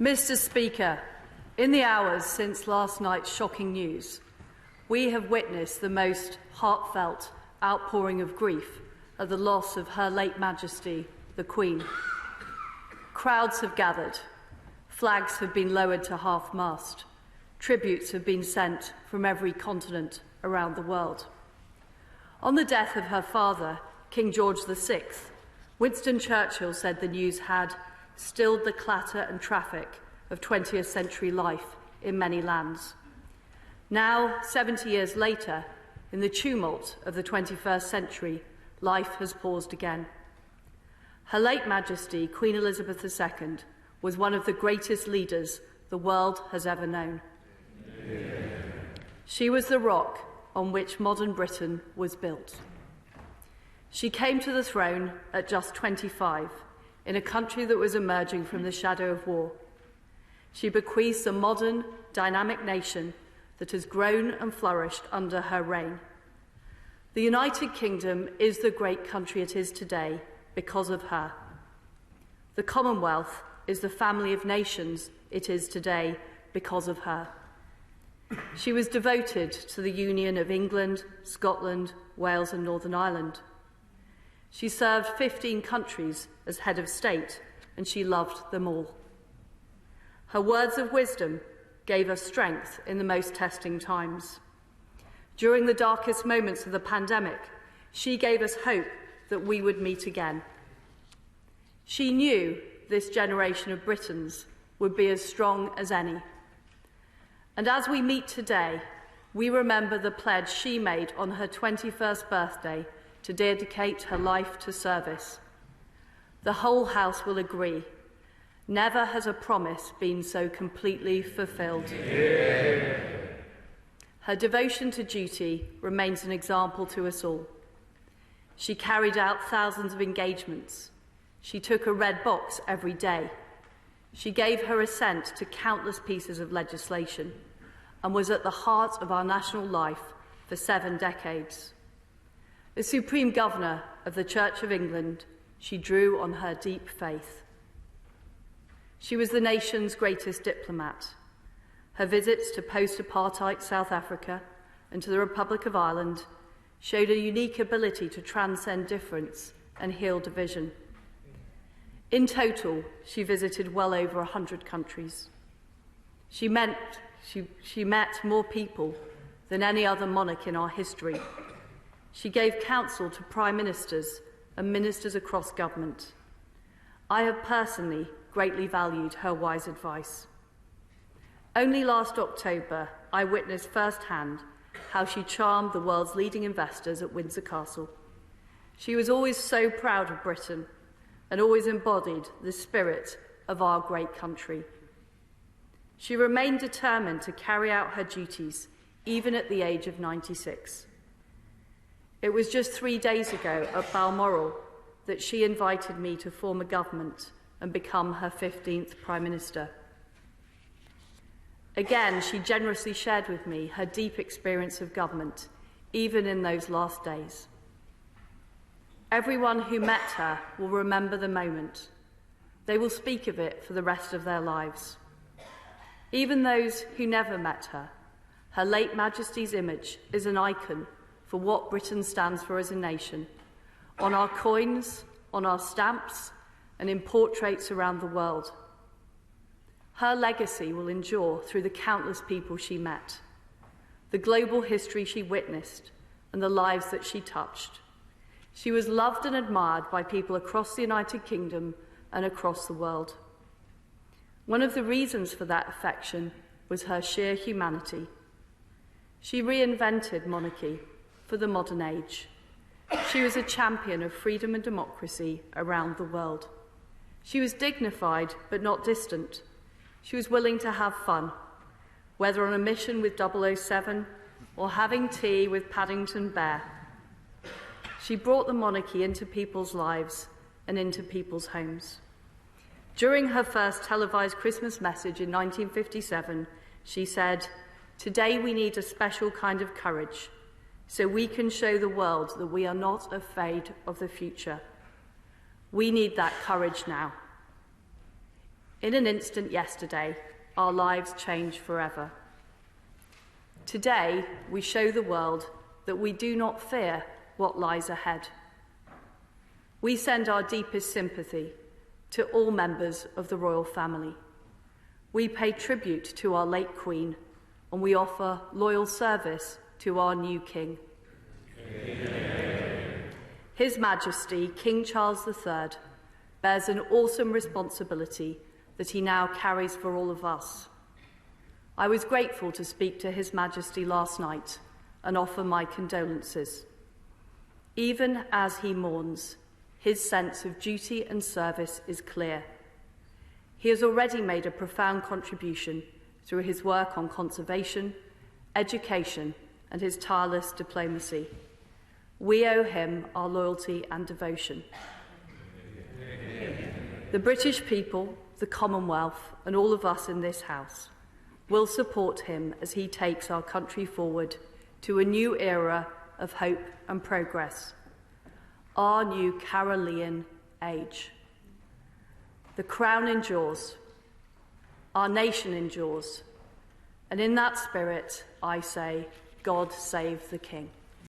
Mr. Speaker, in the hours since last night's shocking news, we have witnessed the most heartfelt outpouring of grief at the loss of Her late Majesty the Queen. Crowds have gathered, flags have been lowered to half-mast, tributes have been sent from every continent around the world. On the death of her father, King George VI, Winston Churchill said the news had stilled the clatter and traffic of 20th century life in many lands. Now, 70 years later, in the tumult of the 21st century, life has paused again. Her late Majesty, Queen Elizabeth II, was one of the greatest leaders the world has ever known. Yeah. She was the rock on which modern Britain was built. She came to the throne at just 25, in a country that was emerging from the shadow of war. She bequeaths a modern, dynamic nation that has grown and flourished under her reign. The United Kingdom is the great country it is today because of her. The Commonwealth is the family of nations it is today because of her. She was devoted to the union of England, Scotland, Wales and Northern Ireland. She served 15 countries as head of state, and she loved them all. Her words of wisdom gave us strength in the most testing times. During the darkest moments of the pandemic, she gave us hope that we would meet again. She knew this generation of Britons would be as strong as any. And as we meet today, we remember the pledge she made on her 21st birthday to dedicate her life to service. The whole House will agree. Never has a promise been so completely fulfilled. Yeah. Her devotion to duty remains an example to us all. She carried out thousands of engagements. She took a red box every day. She gave her assent to countless pieces of legislation and was at the heart of our national life for 7 decades. As Supreme Governor of the Church of England, she drew on her deep faith. She was the nation's greatest diplomat. Her visits to post-apartheid South Africa and to the Republic of Ireland showed a unique ability to transcend difference and heal division. In total, she visited well over 100 countries. She met more people than any other monarch in our history. She gave counsel to prime ministers and ministers across government. I have personally greatly valued her wise advice. Only last October, I witnessed firsthand how she charmed the world's leading investors at Windsor Castle. She was always so proud of Britain and always embodied the spirit of our great country. She remained determined to carry out her duties, even at the age of 96. It was just 3 days ago at Balmoral that she invited me to form a government and become her 15th Prime Minister. Again, she generously shared with me her deep experience of government, even in those last days. Everyone who met her will remember the moment. They will speak of it for the rest of their lives. Even those who never met her, Her late Majesty's image is an icon for what Britain stands for as a nation, on our coins, on our stamps, and in portraits around the world. Her legacy will endure through the countless people she met, the global history she witnessed, and the lives that she touched. She was loved and admired by people across the United Kingdom and across the world. One of the reasons for that affection was her sheer humanity. She reinvented monarchy for the modern age. She was a champion of freedom and democracy around the world. She was dignified but not distant. She was willing to have fun, whether on a mission with 007 or having tea with Paddington Bear. She brought the monarchy into people's lives and into people's homes. During her first televised Christmas message in 1957, she said, "Today we need a special kind of courage, so we can show the world that we are not afraid of the future. We need that courage now." In an instant yesterday, our lives changed forever. Today, we show the world that we do not fear what lies ahead. We send our deepest sympathy to all members of the royal family. We pay tribute to our late Queen, and we offer loyal service to our new King. Amen. His Majesty, King Charles III, bears an awesome responsibility that he now carries for all of us. I was grateful to speak to His Majesty last night and offer my condolences. Even as he mourns, his sense of duty and service is clear. He has already made a profound contribution through his work on conservation, education, and his tireless diplomacy. We owe him our loyalty and devotion. The British people, the Commonwealth, and all of us in this House will support him as he takes our country forward to a new era of hope and progress, our new Carolean age. The crown endures, our nation endures, and in that spirit, I say, God save the King.